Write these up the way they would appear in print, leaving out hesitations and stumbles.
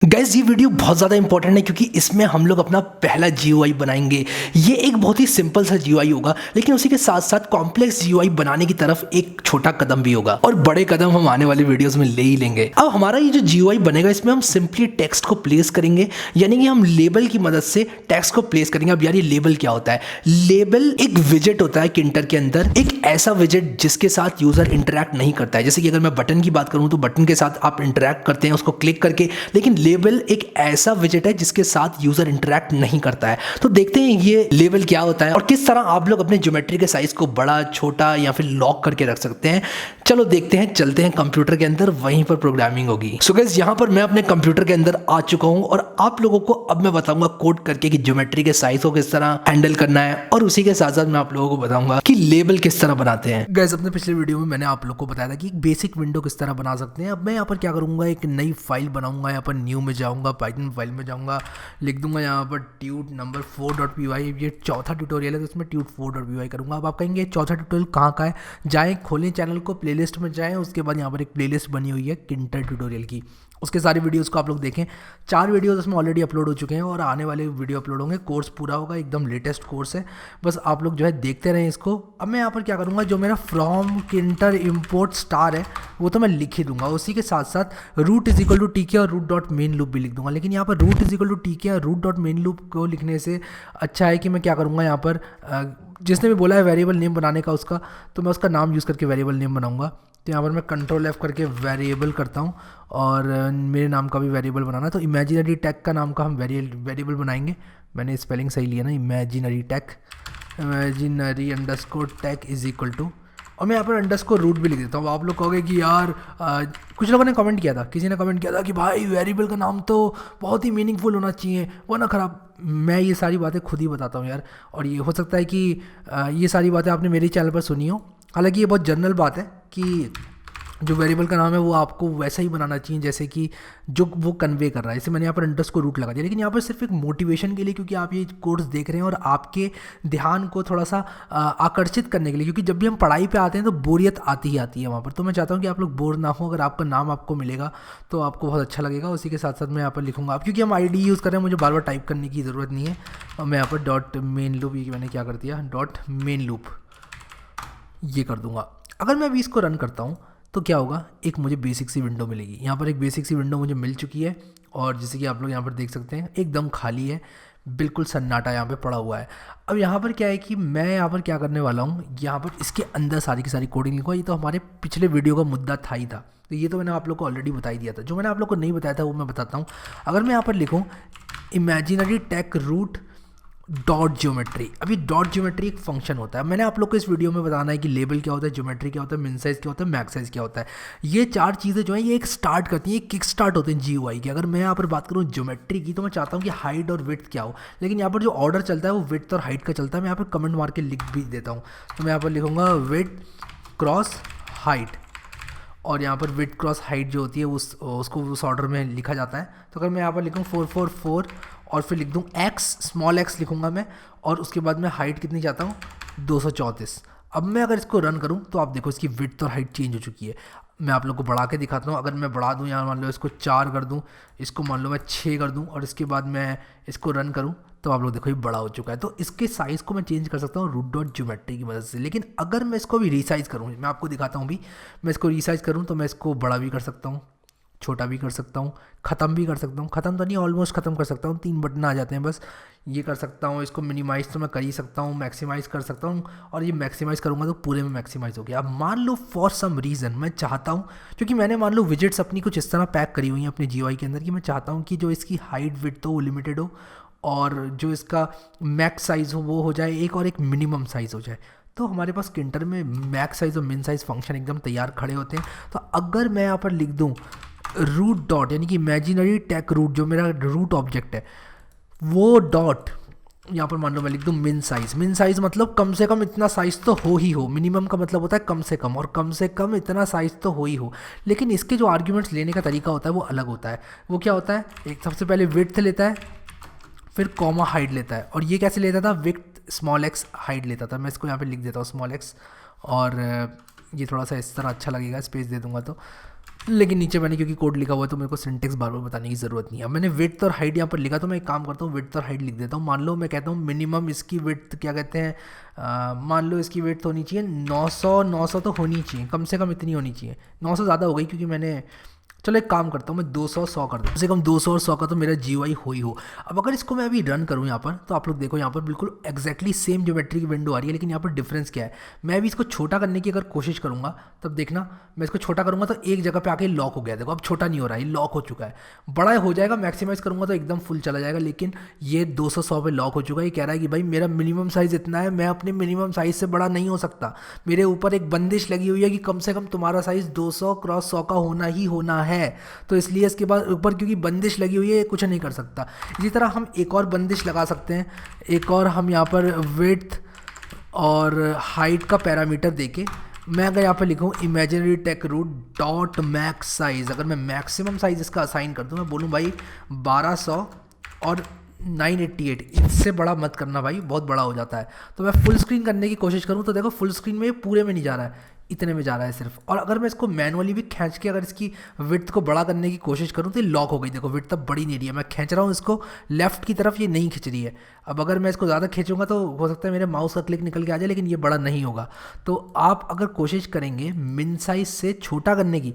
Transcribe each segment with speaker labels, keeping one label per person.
Speaker 1: Guys ये video बहुत ज़्यादा इंपॉर्टेंट है क्योंकि इसमें हम लोग अपना पहला GUI बनाएंगे। ये एक बहुत ही सिंपल सा GUI होगा, लेकिन उसी के साथ साथ कॉम्प्लेक्स GUI बनाने की तरफ एक छोटा कदम भी होगा और बड़े कदम हम आने वाले वीडियोस में ले ही लेंगे। अब हमारा ये जो GUI बनेगा इसमें हम सिंपली टेक्स्ट को प्लेस करेंगे, यानी कि हम लेबल की मदद से टेक्स्ट को प्लेस करेंगे। अब यार ये लेबल क्या होता है? लेबल एक विजेट होता है किंटर के अंदर, एक ऐसा विजेट जिसके साथ यूजर इंटरेक्ट नहीं करता है। जैसे कि अगर मैं बटन की बात करूं तो बटन के साथ आप इंटरेक्ट करते हैं उसको क्लिक करके, लेकिन लेबल एक ऐसा विजेट है जिसके साथ यूजर इंटरेक्ट नहीं करता है। तो देखते हैं ये लेबल क्या होता है और किस तरह आप लोग अपने ज्योमेट्री के साइज को बड़ा, छोटा या फिर लॉक करके रख सकते हैं। चलो देखते हैं, चलते हैं कंप्यूटर के अंदर, वहीं पर प्रोग्रामिंग होगी। सो गाइस यहाँ पर मैं अपने कंप्यूटर के अंदर आ चुका हूँ और आप लोगों को अब मैं बताऊंगा कोड करके कि ज्योमेट्री के साइज को किस तरह हैंडल करना है, और उसी के साथ साथ मैं आप लोगों को बताऊंगा कि लेबल किस तरह बनाते हैं। गाइस अपने पिछले वीडियो में मैंने आप लोगों को बताया था कि एक बेसिक विंडो किस तरह बना सकते हैं। अब मैं यहाँ पर क्या करूंगा, एक नई फाइल बनाऊंगा। यहाँ पर न्यू में जाऊंगा, पाइथन फाइल में जाऊंगा, लिख दूंगा यहाँ पर tut number 4.py। ये चौथा ट्यूटोरियल है तो इसमें tut 4.py करूंगा। अब आप कहेंगे चौथा ट्यूटोरियल कहाँ का है? जाएं, खोलें चैनल को, प्लेलिस्ट में जाएं, उसके बाद यहाँ पर एक प्लेलिस्ट बनी हुई है किंटर ट्यूटोरियल की, उसके सारे वीडियोस को आप लोग देखें। 4 वीडियोस उसमें ऑलरेडी अपलोड हो चुके हैं और आने वाले वीडियो अपलोड होंगे। कोर्स पूरा होगा, एकदम लेटेस्ट कोर्स है, बस आप लोग जो है देखते रहें इसको। अब मैं यहाँ पर क्या करूँगा, जो मेरा फ्रॉम किंटर इम्पोर्ट स्टार है वो तो मैं लिख ही दूंगा। उसी के साथ साथ रूट इज इक्वल टू टीके और रूट डॉट मेन लूप भी लिख दूंगा। लेकिन यहाँ पर रूट इज इक्वल टू टीके और रूट डॉट मेन लूप को लिखने से अच्छा है कि मैं क्या करूँगा, यहाँ पर जिसने भी बोला है वेरिएबल नेम बनाने का उसका, तो मैं उसका नाम यूज़ करके वेरिएबल नेम बनाऊंगा। तो यहाँ पर मैं कंट्रोल F करके वेरिएबल करता हूँ और मेरे नाम का भी वेरिएबल बनाना है। तो इमेजिनरी टैग का नाम का हम वेरिएबल बनाएंगे। मैंने स्पेलिंग सही लिया ना, imaginary underscore tag is equal to, और मैं यहाँ पर अंडरस्कोर रूट भी लिख देता हूँ। आप लोग कहोगे कि यार कुछ लोगों ने कमेंट किया था, किसी ने कमेंट किया था कि भाई वेरिएबल का नाम तो बहुत ही मीनिंगफुल होना चाहिए, वरना ख़राब। मैं ये सारी बातें खुद ही बताता हूँ यार, और ये हो सकता है कि ये सारी बातें आपने मेरे चैनल पर सुनी हो। हालांकि ये बहुत जनरल बात है कि जो वेरिएबल का नाम है वो आपको वैसा ही बनाना चाहिए जैसे कि जो वो कन्वे कर रहा है। इसे मैंने यहाँ पर अंडरस्कोर रूट लगा दिया, लेकिन यहाँ पर सिर्फ एक मोटिवेशन के लिए, क्योंकि आप ये कोर्स देख रहे हैं और आपके ध्यान को थोड़ा सा आकर्षित करने के लिए, क्योंकि जब भी हम पढ़ाई पे आते हैं तो बोरियत आती ही आती है वहाँ पर। तो मैं चाहता हूँ कि आप लोग बोर ना हो। अगर आपका नाम आपको मिलेगा तो आपको बहुत अच्छा लगेगा। उसी के साथ साथ मैं यहाँ पर लिखूँगा, अब क्योंकि हम ID यूज़ कर रहे हैं मुझे बार बार टाइप करने की ज़रूरत नहीं है। और मैं यहाँ पर डॉट मेन लूप, ये मैंने क्या कर दिया, डॉट मेन लूप ये कर दूँगा। अगर मैं अभी इसको रन करता हूँ तो क्या होगा, एक मुझे बेसिक सी विंडो मिलेगी। यहाँ पर एक बेसिक सी विंडो मुझे मिल चुकी है और जैसे कि आप लोग यहाँ पर देख सकते हैं एकदम खाली है, बिल्कुल सन्नाटा यहाँ पे पड़ा हुआ है। अब यहाँ पर क्या है कि मैं यहाँ पर क्या करने वाला हूँ, यहाँ पर इसके अंदर सारी की सारी कोडिंग लिखूँगा। ये तो हमारे पिछले वीडियो का मुद्दा था ही था, तो ये तो मैंने आप लोग को ऑलरेडी बता ही दिया था। जो मैंने आप लोग को नहीं बताया था वो मैं बताता हूँ। अगर मैं यहाँ पर लिखूँ imaginary tag root dot geometry, अभी डॉट ज्योमेट्री एक फंक्शन होता है। मैंने आप लोग को इस वीडियो में बताना है कि लेबल क्या होता है, ज्योमेट्री क्या होता है, मिन साइज क्या होता है, मैक्स साइज क्या होता है। ये 4 चीज़ें जो है ये एक स्टार्ट करती हैं, एक किक स्टार्ट होते हैं GUI की। अगर मैं यहाँ पर बात करूँ ज्योमेट्री की तो मैं चाहता हूँ कि हाइट और विड्थ क्या हो, लेकिन यहाँ पर जो ऑर्डर चलता है वो विड्थ और हाइट का चलता है। मैं यहाँ पर कमेंट मार के लिख भी देता हूँ। तो मैं यहाँ पर लिखूँगा विड्थ क्रॉस हाइट, और यहाँ पर विड्थ क्रॉस हाइट जो होती है उसको उस ऑर्डर में लिखा जाता है। तो अगर मैं यहाँ पर लिखूँ 444 और फिर लिख दूँ x, स्मॉल x लिखूँगा मैं, और उसके बाद मैं हाइट कितनी चाहता हूँ 234। अब मैं अगर इसको रन करूँ तो आप देखो इसकी विड्थ और हाइट चेंज हो चुकी है। मैं आप लोग को बढ़ा के दिखाता हूँ। अगर मैं बढ़ा दूँ, यहाँ मान लो इसको 4 कर दूँ, इसको मान लो मैं 6 कर दूँ, और इसके बाद मैं इसको रन करूँ तो आप लोग देखो ये बड़ा हो चुका है। तो इसके साइज़ को मैं चेंज कर सकता हूँ रूट डॉट ज्योमेट्री की मदद से। लेकिन अगर मैं इसको भी रीसाइज़ करूँ, मैं आपको दिखाता हूँ भी, मैं इसको रीसाइज़ करूँ तो मैं इसको बड़ा भी कर सकता हूँ, छोटा भी कर सकता हूँ, ख़त्म भी कर सकता हूँ। ख़त्म तो नहीं, ऑलमोस्ट ख़त्म कर सकता हूँ, 3 बटन आ जाते हैं बस। ये कर सकता हूँ, इसको मिनिमाइज़ तो मैं कर ही सकता हूँ, मैक्सिमाइज़ कर सकता हूँ, और ये मैक्सिमाइज़ करूँगा तो पूरे में मैक्सिमाइज़ हो गया। अब मान लो फॉर सम रीज़न मैं चाहता हूँ, क्योंकि मैंने मान लो विजेट्स अपनी कुछ इस तरह पैक करी हुई हैं अपने GUI के अंदर कि मैं चाहता हूँ कि जो इसकी हाइट विड्थ हो वो लिमिटेड हो, और जो इसका मैक्स साइज़ हो वो हो जाए एक, और एक मिनिमम साइज़ हो जाए। तो हमारे पास किंटर में मैक्स साइज़ और मिन साइज़ फंक्शन एकदम तैयार खड़े होते हैं। तो अगर मैं यहाँ पर लिख दूँ रूट डॉट, यानी कि इमेजिनरी टैग रूट, जो मेरा रूट ऑब्जेक्ट है, वो डॉट यहाँ पर मान लो मैं लिख दूँ मिन साइज़। मिन साइज़ मतलब कम से कम इतना साइज़ तो हो ही हो। मिनिमम का मतलब होता है कम से कम, और कम से कम इतना साइज़ तो हो ही हो। लेकिन इसके जो आर्ग्यूमेंट्स लेने का तरीका होता है वो अलग होता है। वो क्या होता है, एक सबसे पहले विड्थ लेता है, फिर कॉमा हाइट लेता है। और ये कैसे लेता था, विड्थ स्मॉल x हाइट लेता था। मैं इसको यहाँ पे लिख देता हूँ स्मॉल x, और ये थोड़ा सा इस तरह अच्छा लगेगा, स्पेस दे दूंगा तो लेकिन नीचे मैंने क्योंकि कोड लिखा हुआ है तो मेरे को सिंटेक्स बार बार बताने की ज़रूरत नहीं है। अब मैंने विड्थ और हाइट यहाँ पर लिखा, तो मैं एक काम करता हूँ, विड्थ और हाइट लिख देता हूँ। मान लो मैं कहता हूँ मिनिमम इसकी विड्थ क्या कहते हैं, मान लो इसकी विड्थ होनी चाहिए 900 तो होनी चाहिए, कम से कम इतनी होनी चाहिए। 900 ज़्यादा हो गई क्योंकि मैंने, चलो एक काम करता हूँ मैं 200 100 कर दूँ, कम से कम 200 और 100 का तो मेरा GUI हो ही हो। अब अगर इसको मैं अभी रन करूँ यहाँ पर, तो आप लोग देखो यहाँ पर बिल्कुल एक्जैक्टली सेम ज्योमेट्री की विंडो आ रही है, लेकिन यहाँ पर डिफरेंस क्या है, मैं अभी इसको छोटा करने की अगर कोशिश करूँगा तब देखना, मैं इसको छोटा करूँगा तो एक जगह पे आके लॉक हो गया, देखो अब छोटा नहीं हो रहा है, लॉक हो चुका है। बड़ा हो जाएगा, मैक्सिमाइज करूँगा तो एकदम फुल चला जाएगा, लेकिन ये 200 100 पे लॉक हो चुका है। ये कह रहा है कि भाई मेरा मिनिमम साइज़ इतना है, मैं अपने मिनिमम साइज़ से बड़ा नहीं हो सकता। मेरे ऊपर एक बंदिश लगी हुई है कि कम से कम तुम्हारा साइज़ 200 क्रॉस 100 का होना ही होना है। तो इसलिए इसके बाद ऊपर क्योंकि बंदिश लगी हुई है, कुछ नहीं कर सकता। इसी तरह हम एक और बंदिश लगा सकते हैं, एक और हम यहाँ पर विड्थ और हाइट का पैरामीटर देके, मैं अगर यहाँ पर लिखूँ imaginary tech root dot max size, अगर मैं मैक्सिमम साइज़ इसका असाइन कर दूँ, मैं बोलूँ भाई 1200 और 988, इससे बड़ा मत करना भाई, बहुत बड़ा हो जाता है। तो मैं फुल स्क्रीन करने की कोशिश करूँ तो देखो फुल स्क्रीन में ये पूरे में नहीं जा रहा है, इतने में जा रहा है सिर्फ। और अगर मैं इसको मैनुअली भी खींच के अगर इसकी विड्थ को बड़ा करने की कोशिश करूँ तो ये लॉक हो गई, देखो विड्थ तब बड़ी नहीं रही है। मैं खींच रहा हूँ इसको लेफ्ट की तरफ, ये नहीं खिंच रही है। अब अगर मैं इसको ज़्यादा खींचूंगा तो हो सकता है मेरे माउस का क्लिक निकल के आ जाए, लेकिन ये बड़ा नहीं होगा। तो आप अगर कोशिश करेंगे मिन साइज से छोटा करने की,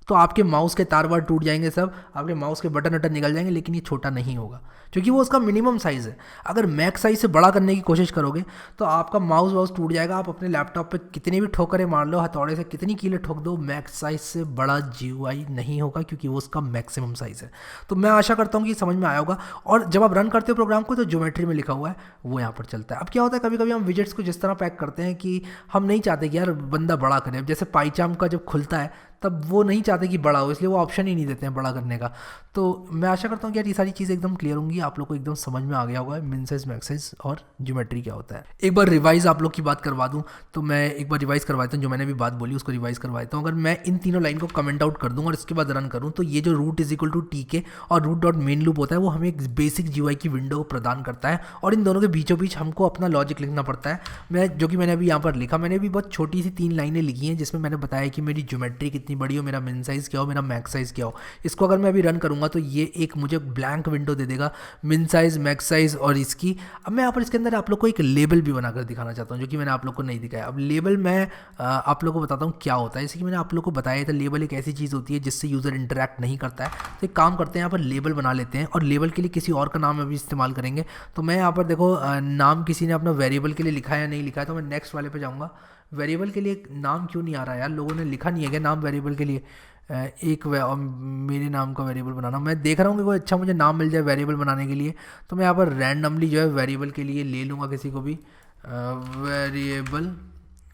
Speaker 1: तो आपके माउस के तार वार टूट जाएंगे, सब आपके माउस के बटन वटन निकल जाएंगे, लेकिन ये छोटा नहीं होगा क्योंकि वो उसका मिनिमम साइज़ है। अगर मैक्स साइज़ से बड़ा करने की कोशिश करोगे तो आपका माउस वाउस टूट जाएगा। आप अपने लैपटॉप पे कितनी भी ठोकरें मार लो, हथौड़े से कितनी कीलें ठोक दो, मैक्स साइज़ से बड़ा GUI नहीं होगा क्योंकि वो उसका मैक्सिमम साइज़ है। तो मैं आशा करता हूँ कि समझ में आया होगा। और जब आप रन करते हो प्रोग्राम को तो ज्योमेट्री में लिखा हुआ है वो यहाँ पर चलता है। अब क्या होता है, कभी कभी हम विजेट्स को जिस तरह पैक करते हैं कि हम नहीं चाहते कि यार बंदा बड़ा करे। अब जैसे पाईचार्म का जब खुलता है तब वो नहीं चाहते कि बड़ा हो, इसलिए वो ऑप्शन ही नहीं देते हैं बड़ा करने का। तो मैं आशा करता हूँ कि यार ये सारी चीज़ें एकदम क्लियर होंगी, आप लोग को एकदम समझ में आ गया होगा मिन साइज मैक्स साइज और ज्योमेट्री क्या होता है। एक बार रिवाइज आप लोग की बात करवा दूँ तो मैं एक बार रिवाइज करवाता हूँ, जो मैंने भी बात बोली उसको रिवाइज करवाता हूँ। अगर मैं इन तीनों लाइन को कमेंट आउट कर दूँ और इसके बाद रन करूँ तो ये जो root is equal to TK और रूट डॉट मेन लूप होता है वो हमें एक बेसिक GUI की विंडो को प्रदान करता है, और इन दोनों के बीचों बीच हमको अपना लॉजिक लिखना पड़ता है। मैं जो कि मैंने अभी यहाँ पर लिखा, मैंने भी बहुत छोटी सी 3 लाइनें लिखी हैं जिसमें मैंने बताया कि मेरी ज्योमेट्री कितनी बड़ी हो, मेरा मिन साइज़ क्या हो, मेरा मैक्स साइज़ क्या हो। इसको अगर मैं अभी रन करूँगा तो ये एक मुझे ब्लैंक विंडो दे देगा, मिन साइज़ मैक्स साइज़ और इसकी। अब मैं यहाँ पर इसके अंदर आप लोग को एक लेबल भी बनाकर दिखाना चाहता हूँ जो कि मैंने आप लोग को नहीं दिखाया। अब लेबल मैं आप लोग को बताता हूँ क्या होता है। जैसे कि मैंने आप लोग को बताया था, लेबल एक ऐसी चीज़ होती है जिससे यूज़र इंटरेक्ट नहीं करता है। तो एक काम करते हैं, यहाँ पर लेबल बना लेते हैं और लेबल के लिए किसी और का नाम अभी इस्तेमाल करेंगे। तो मैं यहाँ पर देखो नाम किसी ने अपना वेरिएबल के लिए लिखा है या नहीं लिखा है, तो मैं नेक्स्ट वाले पे जाऊँगा। वेरिएबल के लिए नाम क्यों नहीं आ रहा है यार, लोगों ने लिखा नहीं है क्या नाम वेरिएबल के लिए। मेरे नाम का वेरिएबल बनाना, मैं देख रहा हूँ कि कोई अच्छा मुझे नाम मिल जाए वेरिएबल बनाने के लिए। तो मैं यहाँ पर रैंडमली जो है वेरिएबल के लिए ले लूँगा किसी को भी वेरिएबल,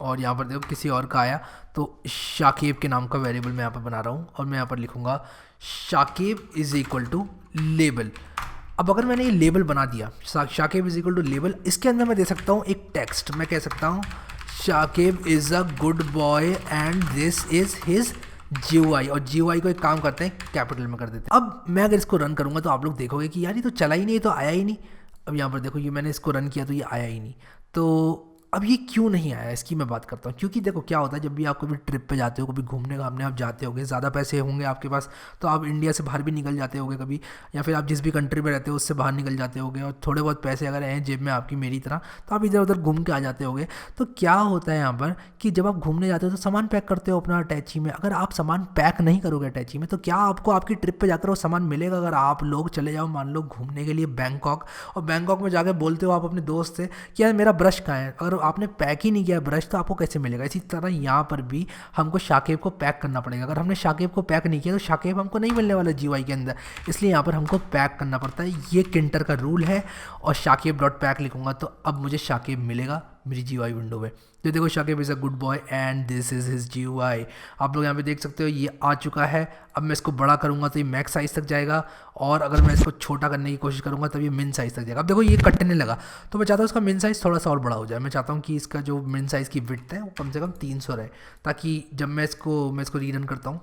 Speaker 1: और यहाँ पर देखो किसी और का आया तो शाकिब के नाम का वेरिएबल मैं यहाँ पर बना रहा हूँ और मैं यहाँ पर लिखूँगा Shakib is equal to label. अब अगर मैंने ये लेबल बना दिया Shakib is equal to label, इसके अंदर मैं दे सकता हूँ एक टेक्स्ट। मैं कह सकता हूँ Shakib is a good boy and this is his GUI, और GUI को एक काम करते हैं कैपिटल में कर देते हैं। अब मैं अगर इसको रन करूँगा तो आप लोग देखोगे कि यार ये तो चला ही नहीं, ये तो आया ही नहीं। अब यहाँ पर देखो ये मैंने इसको रन किया तो ये आया ही नहीं। तो अब ये क्यों नहीं आया इसकी मैं बात करता हूँ। क्योंकि देखो क्या होता है, जब भी आप कभी ट्रिप पे जाते हो, कभी घूमने घामने आप जाते होगे, ज़्यादा पैसे होंगे आपके पास तो आप इंडिया से बाहर भी निकल जाते होगे कभी, या फिर आप जिस भी कंट्री में रहते हो उससे बाहर निकल जाते होगे, और थोड़े बहुत पैसे अगर हैं जेब में आपकी मेरी तरह तो आप इधर उधर घूम के आ जाते होगे। तो क्या होता है यहाँ पर कि जब आप घूमने जाते हो तो सामान पैक करते हो अपना अटैची में। अगर आप सामान पैक नहीं करोगे अटैची में तो क्या आपको आपकी ट्रिप पर जाकर वो सामान मिलेगा। अगर आप लोग चले जाओ मान लो घूमने के लिए बैंकॉक, और बैंकॉक में जाकर बोलते हो आप अपने दोस्त से कि यार मेरा ब्रश कहाँ है, अगर आपने पैक ही नहीं किया ब्रश तो आपको कैसे मिलेगा। इसी तरह यहाँ पर भी हमको शाकिब को पैक करना पड़ेगा। अगर हमने शाकिब को पैक नहीं किया तो शाकिब हमको नहीं मिलने वाला GUI के अंदर, इसलिए यहाँ पर हमको पैक करना पड़ता है। ये किंटर का रूल है, और शाकिब डॉट पैक लिखूंगा तो अब मुझे शाकिब मिलेगा मेरी GUI विंडो में। तो देखो Shakib is a good boy and this is his GUI, आप लोग यहाँ पे देख सकते हो ये आ चुका है। अब मैं इसको बड़ा करूँगा तो ये मैक्स साइज़ तक जाएगा, और अगर मैं इसको छोटा करने की कोशिश करूँगा तब ये मिन साइज़ तक जाएगा। अब देखो ये कटने लगा, तो मैं चाहता हूँ इसका मिन साइज़ थोड़ा सा और बड़ा हो जाए। मैं चाहता हूँ कि इसका जो मिन साइज़ की विड्थ है वो कम से कम 300 रहे, ताकि जब मैं इसको रीरन करता हूँ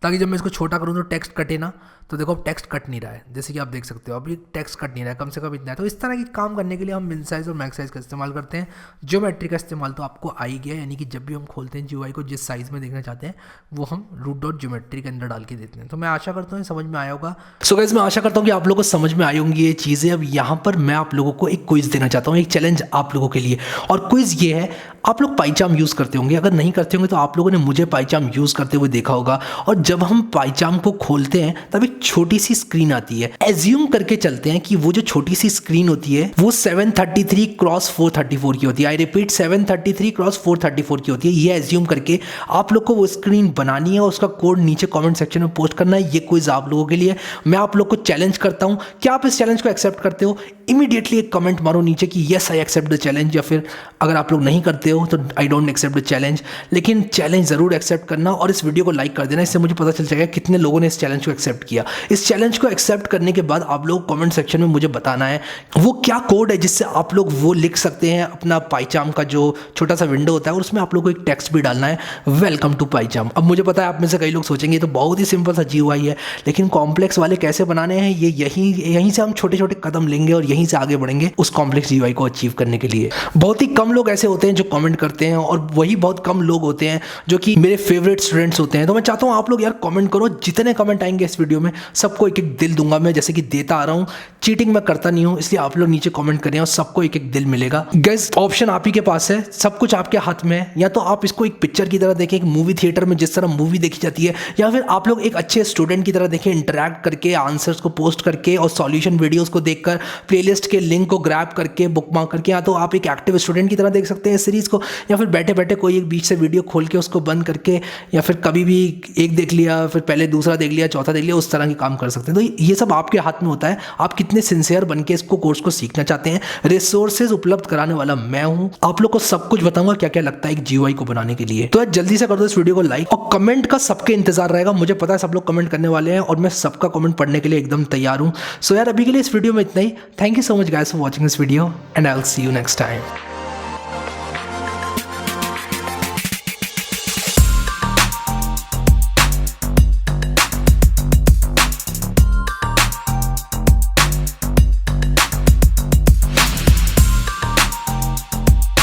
Speaker 1: ताकि जब मैं इसको छोटा करूँ तो टेक्स्ट कटे ना। तो देखो अब टेक्स्ट कट नहीं रहा है, जैसे कि आप देख सकते हो अभी टेक्स्ट कट नहीं रहा है, कम से कम इतना है। तो इस तरह की काम करने के लिए हम मिन साइज़ और मैक्स साइज़ का इस्तेमाल करते हैं। ज्योमेट्री का इस्तेमाल तो आपको आ ही गया, यानी कि जब भी हम खोलते हैं GUI को जिस साइज़ में देखना चाहते हैं वो हम root.geometry के अंदर डाल के देते हैं। तो मैं आशा करता हूँ समझ में आया होगा। सो गाइस मैं आशा करता हूँ कि आप लोगों को समझ में आई होंगी ये चीज़ें। अब यहाँ पर मैं आप लोगों को एक क्विज़ देना चाहता हूँ, एक चैलेंज आप लोगों के लिए। और क्विज़ ये है, आप लोग पाइचार्म यूज़ करते होंगे, अगर नहीं करते होंगे तो आप लोगों ने मुझे पाइचार्म यूज़ करते हुए देखा होगा। और जब हम पाइचार्म को खोलते हैं तब एक छोटी सी स्क्रीन आती है। एज्यूम करके चलते हैं कि वो जो छोटी सी स्क्रीन होती है वो 733x434 की होती है। आई रिपीट 733x434 की होती है। ये एज्यूम करके आप लोग को वो स्क्रीन बनानी है और उसका कोड नीचे कमेंट सेक्शन में पोस्ट करना है। ये क्विज आप लोगों के लिए। मैं आप लोग को चैलेंज करता हूँ, क्या आप इस चैलेंज को एक्सेप्ट करते हो? इमीडिएटली एक कमेंट मारो नीचे कि yes I accept the challenge, या फिर अगर आप लोग नहीं करते हो तो I don't accept the challenge. लेकिन चैलेंज जरूर एक्सेप्ट करना और इस वीडियो को लाइक कर देना, इससे मुझे पता चल जाएगा कितने लोगों ने इस चैलेंज को एक्सेप्ट किया। इस चैलेंज को एक्सेप्ट करने के बाद आप लोग कमेंट सेक्शन में मुझे बताना है वो क्या कोड है जिससे आप लोग वो लिख सकते हैं अपना पाइचार्म का जो छोटा सा विंडो होता है, और उसमें आप लोग को एक टेक्स्ट भी डालना है, वेलकम टू पाइचार्म। अब मुझे पता है आप में से कई लोग सोचेंगे तो बहुत ही सिंपल सा GUI है, लेकिन कॉम्प्लेक्स वाले कैसे बनाने हैं ये यहीं से हम छोटे छोटे कदम लेंगे और यहीं से आगे बढ़ेंगे उस कॉम्प्लेक्स GUI को अचीव करने के लिए। बहुत ही कम लोग ऐसे होते हैं जो कमेंट करते हैं, और वही बहुत कम लोग होते हैं जो कि मेरे फेवरेट स्टूडेंट्स होते हैं। तो मैं चाहता हूँ आप लोग यार कमेंट करो, जितने कमेंट आएंगे इस वीडियो में सबको एक एक दिल दूंगा मैं, जैसे कि देता आ रहा हूँ। चीटिंग मैं करता नहीं हूँ, इसलिए आप लोग नीचे कमेंट करें और सबको एक एक दिल मिलेगा। गाइस ऑप्शन आप ही के पास है, सब कुछ आपके हाथ में है। या तो आप इसको एक पिक्चर की तरह देखें, एक मूवी थिएटर में जिस तरह मूवी देखी जाती है, या फिर आप लोग एक अच्छे स्टूडेंट की तरह देखें, इंटरैक्ट करके आंसर्स को पोस्ट करके और सॉल्यूशन वीडियोस को देखकर, प्लेलिस्ट के लिंक को ग्रैब करके बुकमार्क करके। या तो आप एक एक्टिव स्टूडेंट की तरह देख सकते हैं इस सीरीज को, या फिर बैठे बैठे कोई एक बीच से वीडियो खोल के उसको बंद करके, या फिर कभी भी एक देख लिया फिर पहले दूसरा देख लिया चौथा देख लिया, उस तरह के काम कर सकते हैं। तो ये सब आपके हाथ में होता है, आप कितने सिंसियर बन के इसको कोर्स को सीखना चाहते हैं। रिसोर्सेज उपलब्ध कराने वाला मैं हूं, आप लोग को सब कुछ बताऊंगा क्या क्या लगता है एक GUI को बनाने के लिए। तो जल्दी से कर दो इस वीडियो को लाइक, और कमेंट का सबके इंतजार रहेगा। मुझे पता है सब लोग कमेंट करने वाले हैं और मैं सबका कमेंट पढ़ने के लिए एकदम तैयार हूं। सो यार अभी के लिए इस वीडियो में इतना ही। Thank you so much guys for watching this video and I will see you next time.